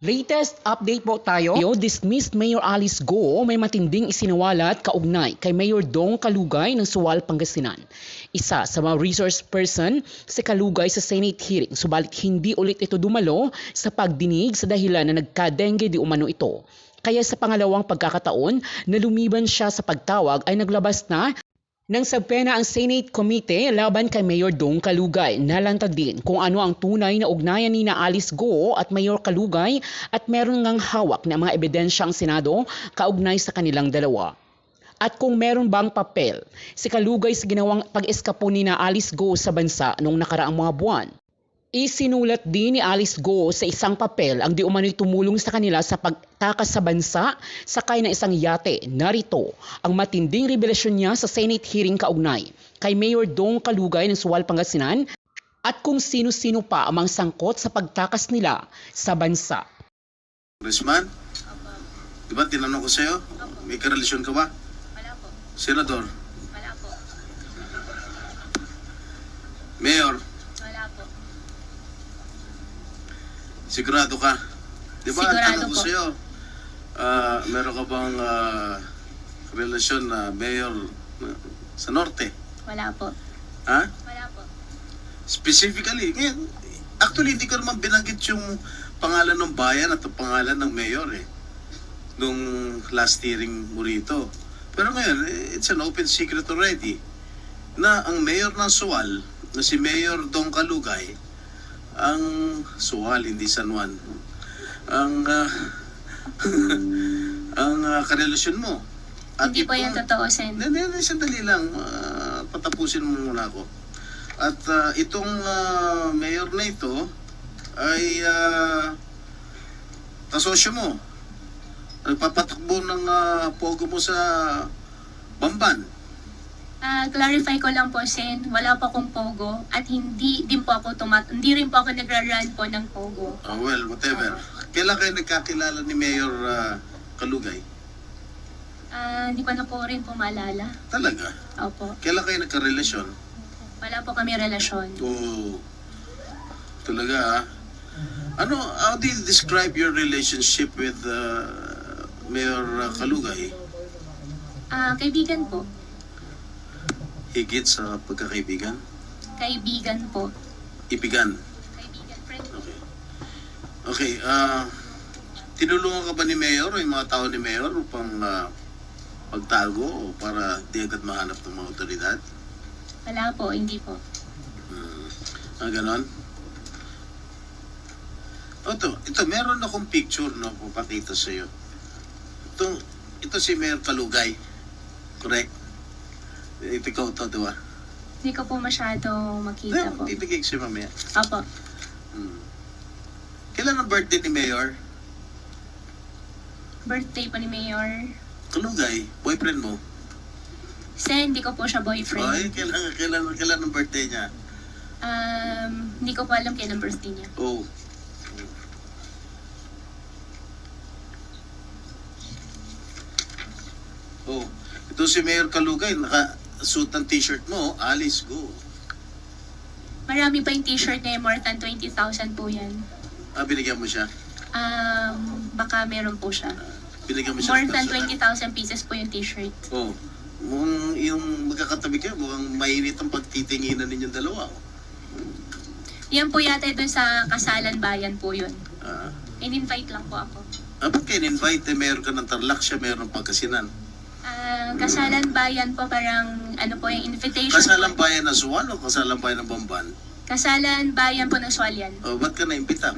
Latest update po tayo. Dismissed Mayor Alice Go may matinding isinawalat kaugnay kay Mayor Dong Kalugay ng Sual, Pangasinan. Isa sa mga resource person si Kalugay sa Senate hearing, subalit hindi ulit ito dumalo sa pagdinig sa dahilan na nagka-dengue di umano ito. Kaya sa pangalawang pagkakataon na lumiban siya sa pagtawag ay naglabas na nang sabpena ang Senate Committee laban kay Mayor Dong Kalugay. Nalantad din kung ano ang tunay na ugnayan ni Alice Go at Mayor Kalugay at meron ngang hawak na mga ebidensya ang Senado kaugnay sa kanilang dalawa. At kung meron bang papel si Kalugay sa ginawang pag-eskapo ni Alice Go sa bansa noong nakaraang mga buwan. Isinulat din ni Alice Go sa isang papel ang di umano'y tumulong sa kanila sa pagtakas sa bansa sakay ng isang yate. Narito ang matinding revelasyon niya sa Senate hearing kaugnay kay Mayor Dong Kalugay ng Sual, Pangasinan at kung sino-sino pa ang mga sangkot sa pagtakas nila sa bansa. Congressman, di ba tinanong ko sa'yo, may karelasyon ka ba? Wala po. Senador? Wala po. Mayor? Wala po. Sigurado ka? Di ba, Sigurado tanong ko po. sa'yo, meron ka bang relasyon na mayor sa Norte? Wala po. Ha? Wala po. Specifically, ngayon, actually hindi ko naman binanggit yung pangalan ng bayan at ang pangalan ng mayor nung last hearing mo rito. Pero ngayon, it's an open secret already na ang mayor ng Sual, na si Mayor Dong Kalugay, ang Sual, hindi San Juan, ang karelasyon mo. At Hindi po yan totoo, Sen. Hindi, sandali lang. Patapusin mo muna ako. At itong mayor na ito ay kasosyo mo. Nagpapatakbo ng pogo mo sa Bamban. Clarify ko lang po, Sen. Wala po akong pogo at hindi rin po ako nagra-run po ng pogo. Well, whatever. Kailan kayo nagkakilala ni Mayor Kalugay? Hindi ko na po rin po maalala. Talaga? Opo. Kailan kayo nagkarelasyon? Wala po kami relasyon. Oo. Talaga how do you describe your relationship with Mayor Kalugay? Kaibigan po. Higit sa pagkakaibigan? Kaibigan po. Ibigan? Kaibigan, friend. Okay. Okay, tinulungan ka ba ni Mayor o yung mga tao ni Mayor upang pagtago o para di agad mahanap ng mga otoridad? Wala po, hindi po. Ganon? Ito, meron akong picture na papakita sa iyo. Ito si Mayor Kalugay. Correct? Ito ikaw ito, diba? Hindi ko po masyado makita po. Ibigay ko siya mamaya. Opo. Kailan ang birthday ni Mayor? Birthday po ni Mayor. Kalugay, boyfriend mo. Sen, hindi ko po siya boyfriend. Ay, kailan ang birthday niya? Hindi ko po alam kailan birthday niya. Oh. Oh. Ito si Mayor Kalugay, naka-suit ng t-shirt mo, Alice Go. Marami pa yung t-shirt niya, more than 20,000 po yan. Binigyan mo siya? Baka meron po siya. Binigyan mo siya? More ng than personal? 20,000 pieces po yung t-shirt. Oh. Mukhang yung magkakatabi kayo, mukhang mainit ang pagtitinginan ninyong dalawa. Yan po yata doon sa Kasalan Bayan po yun. Ah. In-invite lang po ako. Ba't kayo in-invite? Meron ka ng Tarlac, siya meron ng Pangasinan. Kasalan Bayan po parang ano po yung invitation. Kasalang bayan ng Suwan o kasalang bayan ng Bamban? Kasalan Bayan po ng Sualian. Ba't ka na-imbita?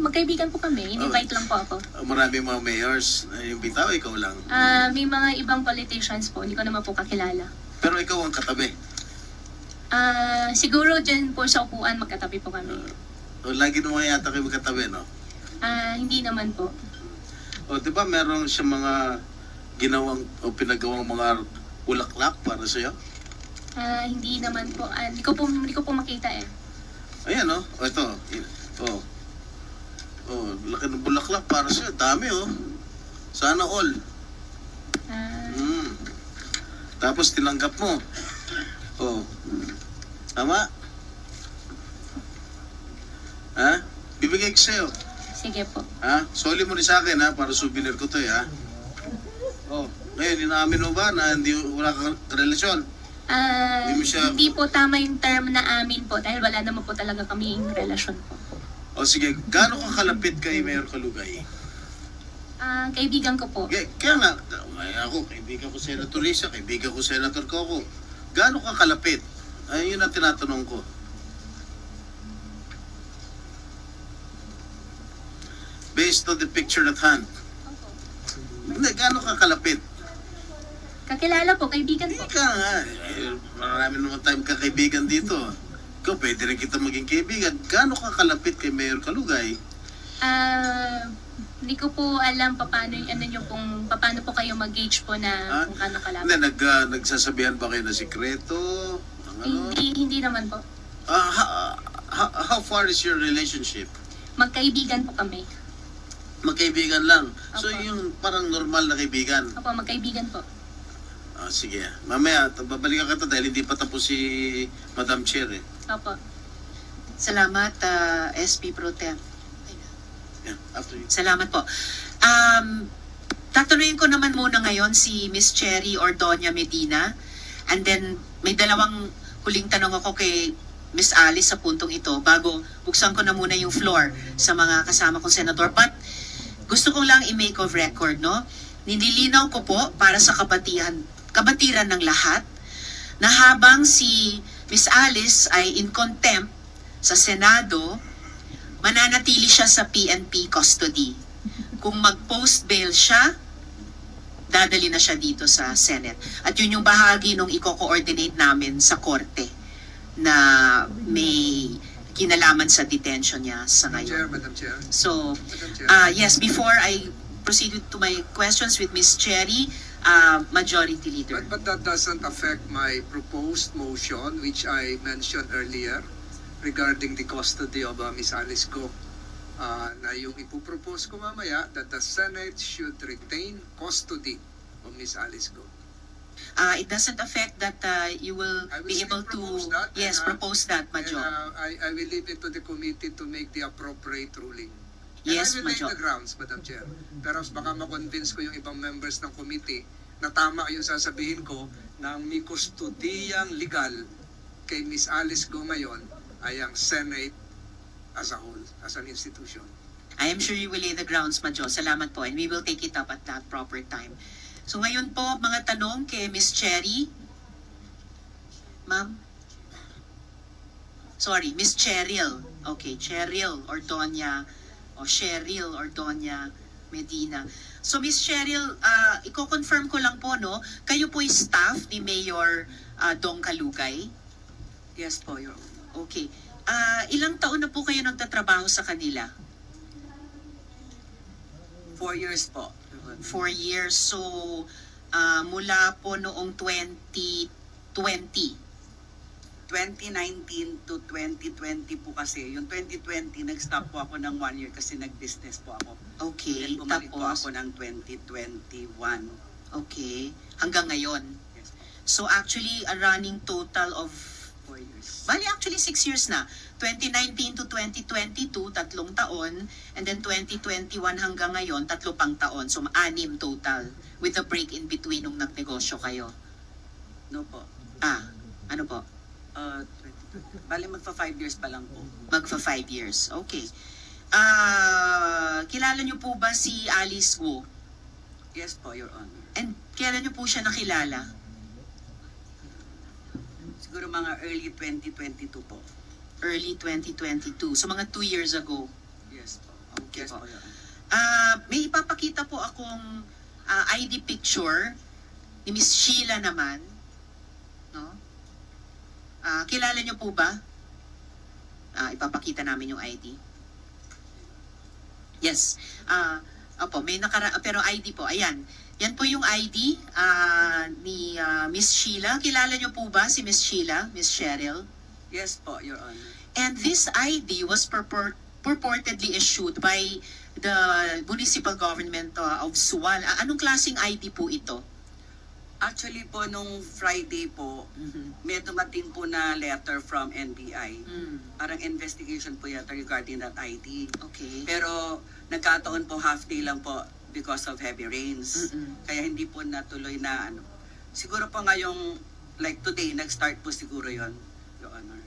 Magkaibigan po kami. In-invite lang po ako. Marami mga mayors na imbita o ikaw lang? May mga ibang politicians po. Hindi ko naman po kakilala. Pero ikaw ang katabi. Siguro dyan po sa upuan magkatabi po kami. Lagi naman yata kayo magkatabi, no? Hindi naman po. Di ba meron siya mga ginawang o pinagawang mga bulaklak para sa'yo? Hindi naman po. Hindi ko po makita eh. Ayan, no? Ito. Laki ng bulaklak para sa'yo. Dami, Sana all. Tapos tinanggap mo. Tama? Ha? Bibigay ko sa'yo. Sige po. Ha? Soli mo rin sa akin ha, para souvenir ko to ha. Oh, ngayon, inaamin mo ba na wala kang relasyon? Hindi mo siya- Hindi po tama yung term na amin po dahil wala naman po talaga kaming relasyon po. O sige, gaano ka kalapit kay Mayor Kalugay? Kaibigan ko po. Kaya nga, ako, kaibigan ko Senator Risa, kaibigan ko Senator Coco. Gaano ka kalapit? Ay, yun ang tinatanong ko. Based on the picture at hand. Hindi, gaano ka kalapit? Kakilala po, kaibigan po. Hindi ka nga. Marami naman tayong kakaibigan dito. Ikaw, pwede rin kita maging kaibigan. Gaano ka kalapit kay Mayor Kalugay? Hindi ko po alam paano po kayo mag-gauge po na kung kano kalapit. Hindi, nagsasabihan ba kayo na sikreto? Ng ano? Hindi naman po. How far is your relationship? Magkaibigan po kami. Magkaibigan lang. So Opo. yung parang normal na kaibigan. Opo, magkaibigan po. Sige. Mamaya, babalikan ka to dahil hindi pa tapos si Madam Chair eh. Opo. Salamat, SP Pro Tem. Yeah, after you. Salamat po. Tatanungin ko naman muna ngayon si Miss Cherry Ordonia Medina. And then, may dalawang huling tanong ako kay Miss Alice sa puntong ito bago buksan ko na muna yung floor sa mga kasama kong senador. But, gusto ko lang i-make of record, no? Nililinaw ko po para sa kabatiran ng lahat na habang si Miss Alice ay in contempt sa Senado, mananatili siya sa PNP custody. Kung mag-post bail siya, dadali na siya dito sa Senate. At yun yung bahagi nung i-coordinate namin sa korte na may kinalaman sa detention niya sa ngayon. Madam Chair. So, Madam Chair. yes, before I proceed to my questions with Miss Cherry, Majority Leader. But that doesn't affect my proposed motion, which I mentioned earlier, regarding the custody of Miss Alice Go. Na yung ipupropose ko mamaya, that the Senate should retain custody of Miss Alice Go. It doesn't affect that you will I will be still able to propose that, yes, and, propose that, Major. And, I will leave it to the committee to make the appropriate ruling. Yes, And I will lay Major. the grounds, Madam Chair. Pero baka ma-convince ko yung ibang members ng committee na tama yung sasabihin ko na ang may kustodiyang legal kay Miss Alice Go ngayon ay ang Senate as a whole, as an institution. I am sure you will lay the grounds, Major. Salamat po. And we will take it up at that proper time. So ngayon po, mga tanong kay Miss Cherry. Ma'am? Sorry, Miss Cheryl. Okay, Cheryl Ordonia o Cheryl Ordonia Medina. So Miss Cheryl, i-confirm ko lang po, no? Kayo po staff ni Mayor Dong Kalugay? Yes po, Your Honor. Okay. Ilang taon na po kayo nagtatrabaho sa kanila? 4 years po, Your Honor. 4 years. So, mula po noong 2020. 2019 to 2020 po kasi. Yung 2020, nag-stop po ako ng 1 year kasi nag-business po ako. Okay. Then bumalik po Tapos, ako ng 2021. okay. Hanggang ngayon. Yes po, So, actually, a running total of 4 years. bali actually 6 years na. 2019 to 2022, 3 taon. And then 2021 hanggang ngayon, 3 pang taon. So, 6 total. With a break in between nung nagnegosyo kayo. No po. Ano po? 2020. Bali magpa 5 years pa lang po. Magfa 5 years. Okay. Kilala niyo po ba si Alice Wu? Yes po, Your Honor. And kailan niyo po siya nakilala? Siguro mga early 2022 po. Early 2022. So, mga 2 years ago. Yes po. Okay Yes po. po, Your Honor. May ipapakita po akong ID picture ni Miss Sheila naman. No? Kilala niyo po ba? Ipapakita namin yung ID. Yes. Opo, may pero ID po. Ayan. Yan po yung ID ni Miss Sheila. Kilala niyo po ba si Miss Sheila, Miss Cheryl? Yes po, Your Honor. And this ID was purportedly issued by the municipal government of Suwal. Anong klaseng ID po ito? Actually po, nung Friday po, may dumating po na letter from NBI. Parang investigation po yata regarding that ID. Okay. Pero nagkataon po half day lang po because of heavy rains. Mm-mm. Kaya hindi po natuloy na ano. Siguro po ngayong, like today, nag-start po siguro yon, Your Honor.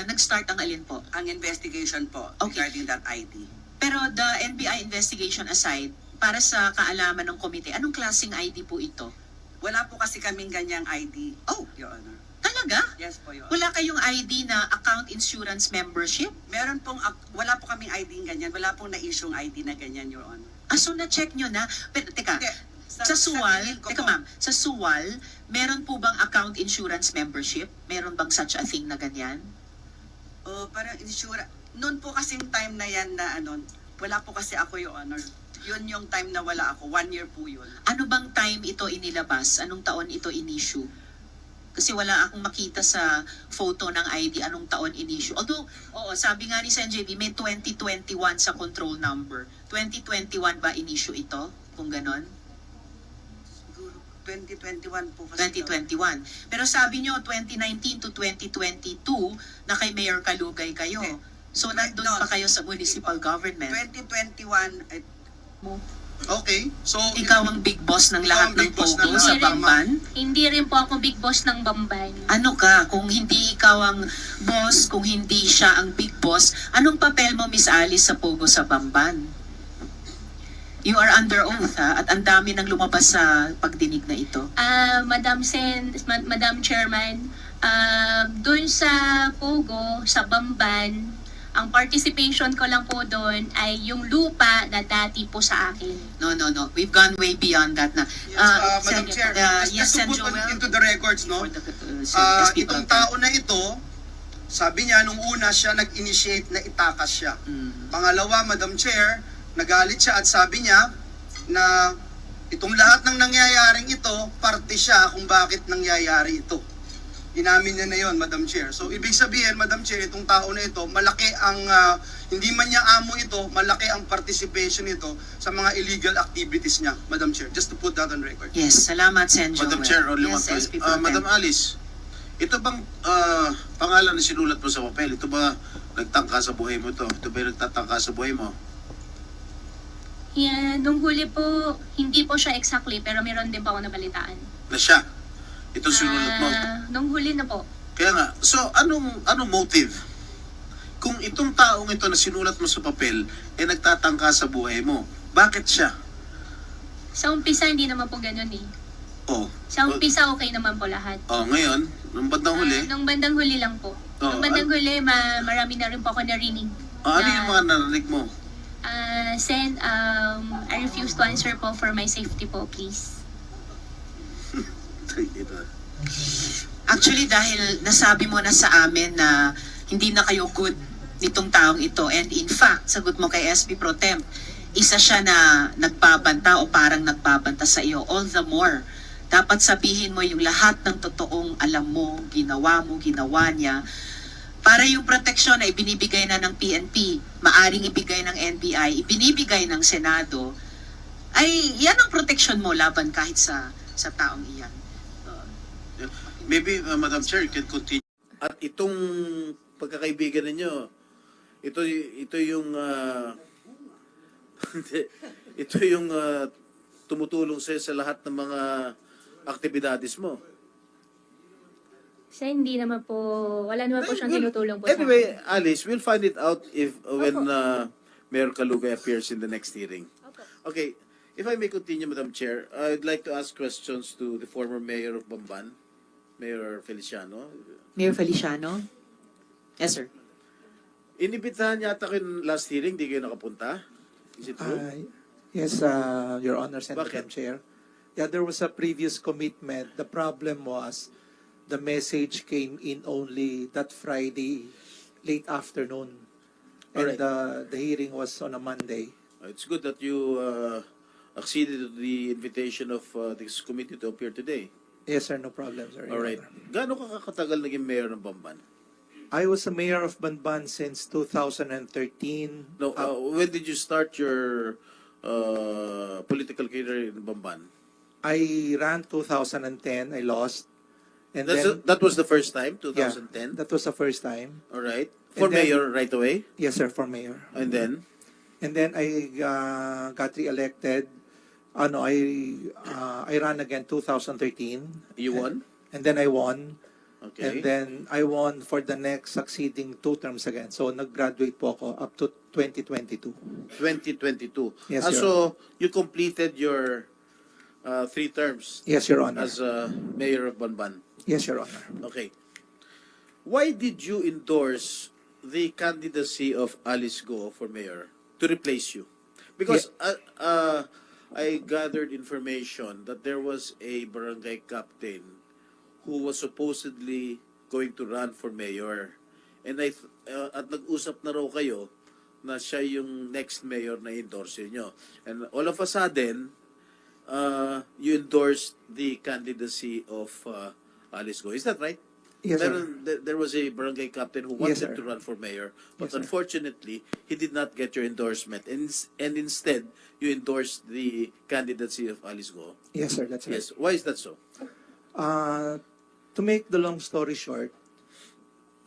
Nag-start ang alin po? Ang investigation po Okay. regarding that ID. Pero the NBI investigation aside, para sa kaalaman ng komite, anong klaseng ID po ito? Wala po kasi kaming ganyang ID, Oh, Your Honor. talaga? Yes po, Your Honor. Wala kayong ID na account insurance membership? Meron pong, wala po kaming ID ganyan. Wala pong na-issue ID na ganyan, Your Honor. So na-check nyo na? Pero teka, Hindi. sa Suwal, tingin ko teka po, ma'am, sa Suwal, meron po bang account insurance membership? Meron bang such a thing na ganyan? Parang insura. Noon po kasing time na yan na ano, wala po kasi ako, Your Honor. Yun yung time na wala ako. 1 year po yun. Ano bang time ito inilabas? Anong taon ito in-issue? Kasi wala akong makita sa photo ng ID anong taon in-issue. Although, oo, sabi nga ni Sen. JB, may 2021 sa control number. 2021 ba in-issue ito? Kung ganon? Siguro 2021 po kasi. 2021. Pero sabi nyo, 2019 to 2022, na kay Mayor Kalugay kayo. Okay. So, nandun No. pa kayo sa municipal government. 2021, Okay, so Ikaw ang big boss ng Ikaw lahat ang ng big boss Pogo ng sa lahat. Bamban? Hindi rin po ako big boss ng Bamban. Ano ka? Kung hindi ikaw ang boss, kung hindi siya ang big boss, anong papel mo, Miss Alice, sa Pogo sa Bamban? You are under oath, ha? At ang dami nang lumabas sa pagdinig na ito. Madam Chairman, doon sa Pogo, sa Bamban, ang participation ko lang po doon ay yung lupa na dati po sa akin. No. We've gone way beyond that na. Yes, Madam Chair, just to Sen. put Joel, into the records, no? for the, SP Itong Pro Tem. tao na ito, sabi niya nung una siya nag-initiate na itakas siya. Mm. Pangalawa, Madam Chair, nagalit siya at sabi niya na itong lahat ng nangyayaring ito, parte siya kung bakit nangyayari ito. Inamin niya na yon, Madam Chair. So, ibig sabihin, Madam Chair, itong tao na ito, malaki ang, hindi man niya amo ito, malaki ang participation nito sa mga illegal activities niya, Madam Chair. Just to put that on record. Yes, salamat, Sen. Joel. Madam Chair, only one Yes, point. SP Pro Tem. Madam Alice, ito bang pangalan na sinulat mo sa papel? Ito ba nagtangka sa buhay mo to? Ito ba yung nagtatangka sa buhay mo? Yeah, nung huli po, hindi po siya exactly, pero meron din po ako nabalitaan. Na siya? Ito sinulat mo? Nung huli na po. Kaya nga, so anong motive? Kung itong taong ito na sinulat mo sa papel, eh nagtatangka sa buhay mo, bakit siya? Sa umpisa, hindi naman po ganun eh. Oh, Sa umpisa, okay naman po lahat. ngayon, nung bandang huli, Nung bandang huli lang po. Oh, Nung bandang huli, marami na rin po ako narinig. ano yung mga narinig mo? Sen, I refuse to answer po for my safety po, please. Actually, dahil nasabi mo na sa amin na hindi na kayo good nitong taong ito. And in fact, sagot mo kay SP Pro Tem, isa siya na nagbabanta o parang nagbabanta sa iyo. All the more, dapat sabihin mo yung lahat ng totoong alam mo, ginawa niya. Para yung proteksyon na ibinibigay na ng PNP, maaring ibigay ng NBI, ibinibigay ng Senado, ay yan ang proteksyon mo laban kahit sa taong iyan. Maybe, Madam Chair, you can continue. At itong pagkakaibigan ninyo, ito yung ito yung tumutulong sa lahat ng mga aktibidades mo. Sen, hindi naman po, wala naman po siyang tinutulong po Anyway, Alice, we'll find it out when Mayor Kalugay appears in the next hearing. Okay, if I may continue, Madam Chair, I'd like to ask questions to the former Mayor of Bamban, Mayor Feliciano. Mayor Feliciano? Yes, sir. Inibitahan yata kayo last hearing, di kayo nakapunta? Is it true? Yes, Your Honor, Senator Bakit? Chair. Yeah, there was a previous commitment. The problem was the message came in only that Friday, late afternoon. And Alright. the hearing was on a Monday. It's good that you acceded to the invitation of this committee to appear today. Yes, sir, no problem, sir. Your Alright. Honor. Gaano ka kakatagal naging mayor ng Bamban? I was a mayor of Banban since 2013. No, when did you start your political career in Bamban? I ran 2010. I lost. And then, That was the first time, yeah, 2010? that was the first time. Alright. For And then- mayor right away? Yes, sir, for mayor. And then? And then I got re-elected. I ran again 2013. You won? And then I won. Okay. And then I won for the next succeeding 2 terms again. So nag-graduate po ako up to 2022. 2022. Yes, Your So you completed your 3 terms Yes, Your Honor. as mayor of Banban. Yes, Your Honor. Okay. Why did you endorse the candidacy of Alice Go for mayor to replace you? Because I gathered information that there was a barangay captain who was supposedly going to run for mayor. And at nag-usap na raw kayo na siya yung next mayor na endorse nyo. And all of a sudden, you endorsed the candidacy of Alice Go. Is that right? Yes, sir. There was a barangay captain who Yes, wanted sir. to run for mayor, but Yes, sir. unfortunately, he did not get your endorsement. And instead, you endorsed the candidacy of Alice Go. Yes, sir. That's right. Yes. Why is that so? To make the long story short,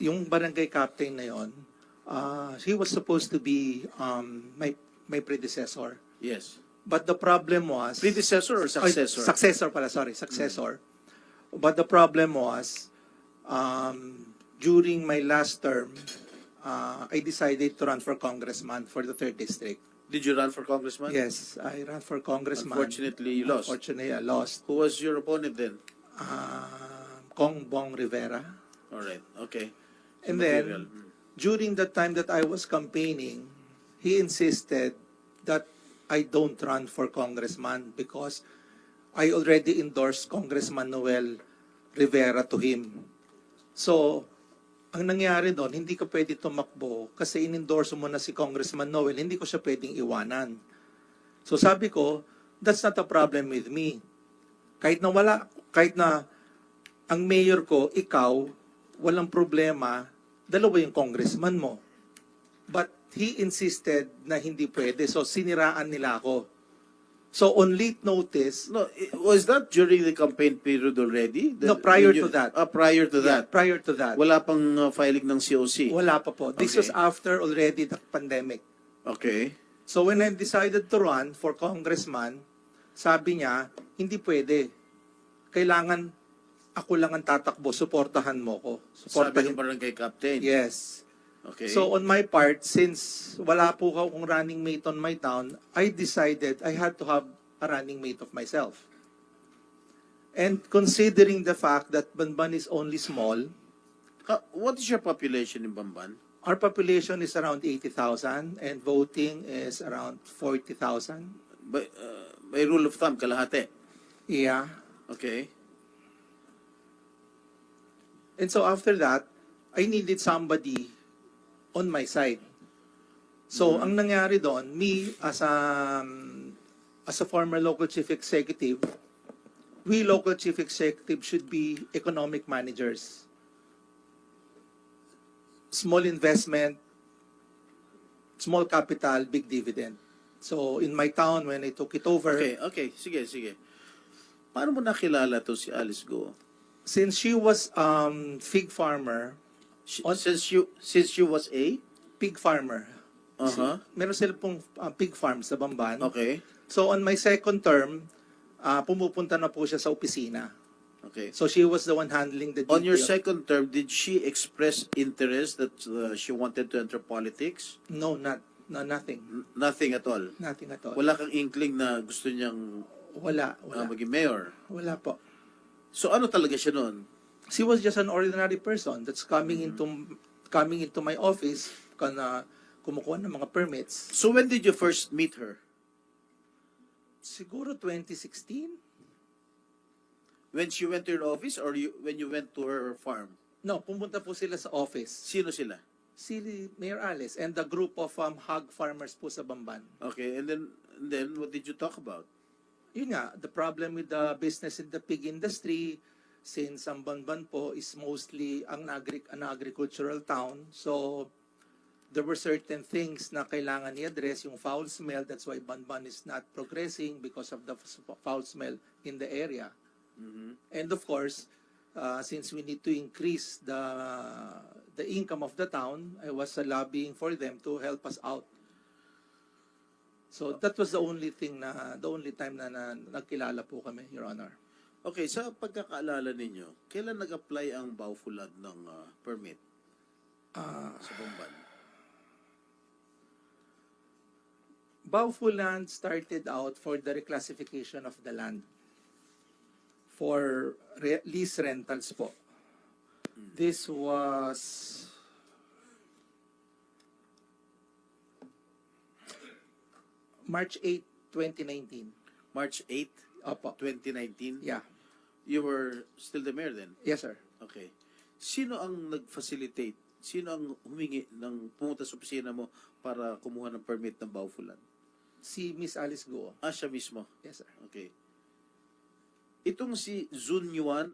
yung barangay captain na yon, he was supposed to be my predecessor. Yes. But the problem was... Predecessor or successor? Successor pala, sorry. Successor. But the problem was, during my last term, I decided to run for congressman for the 3rd District. Did you run for congressman? Yes, I ran for congressman. Unfortunately, you lost. Unfortunately, I lost. Who was your opponent then? Kong Bong Rivera. All right. Okay. And Material. then, during the time that I was campaigning, he insisted that I don't run for congressman because I already endorsed Congressman Noel Rivera to him. So, ang nangyari doon, hindi ka pwede tumakbo kasi in-endorse mo na si Congressman Noel, hindi ko siya pwedeng iwanan. So sabi ko, that's not a problem with me. Kahit na ang mayor ko, ikaw, walang problema, dalawa yung congressman mo. But he insisted na hindi pwede, so siniraan nila ako. So on late notice, No, was that during the campaign period already? No, prior to that. Prior to yeah, that. prior to that, Wala pang filing ng COC. wala pa po. This Okay. was after already the pandemic. Okay. So when I decided to run for congressman, sabi niya, hindi pwede. Kailangan ako lang ang tatakbo, suportahan mo ko. Sabi ng barangay captain. Yes. Okay. So on my part, since wala po akong running mate on my town, I decided I had to have a running mate of myself. And considering the fact that Banban is only small, What is your population in Bamban? our population is around 80,000 and voting is around 40,000. By rule of thumb, kalahati. Yeah. Okay. And so after that, I needed somebody on my side. So ang nangyari doon, me as a former local chief executive, we local chief executive should be economic managers. Small investment, small capital, big dividend. So in my town, when I took it over, Okay. Sige. Paano mo nakilala to si Alice Go? since she was fig farmer, Since you was a? pig farmer. Uh-huh. Meron sila pong pig farm sa Bamban. Okay. So on my second term, pumupunta na po siya sa opisina. Okay. So she was the one handling the On your detail. second term, did she express interest that she wanted to enter politics? No, nothing. Nothing at all. Nothing at all. Wala kang inkling na gusto niyang Wala. maging mayor. Wala po. So ano talaga siya noon? She was just an ordinary person that's coming into my office kana kumukuha ng mga permits. So when did you first meet her? Siguro 2016? When she went to your office or when you went to her farm? No, pumunta po sila sa office. Sino sila? Si Mayor Alice and the group of hog farmers po sa Bamban. Okay, and then what did you talk about? Yun nga, the problem with the business in the pig industry, since ang Banban po is mostly an agricultural town, so there were certain things na kailangan i-address, yung foul smell, that's why Banban is not progressing because of the foul smell in the area. And of course, since we need to increase the income of the town, I was lobbying for them to help us out. So that was the only time na nagkilala po kami, Your Honor. Okay, sa pagkakaalala ninyo, kailan nag-apply ang Baufulad ng permit sa Bamban? Baufulad started out for the reclassification of the land for lease rentals po. This was March 8, 2019. March 8, Opo. 2019? Yeah. You were still the mayor then? Yes, sir. Okay. Sino ang nag-facilitate? Sino ang humingi ng pumunta sa opisina mo para kumuha ng permit ng Baufulad? Si Miss Alice Guo. Siya mismo. Yes, sir. Okay. Itong si Zun Yuan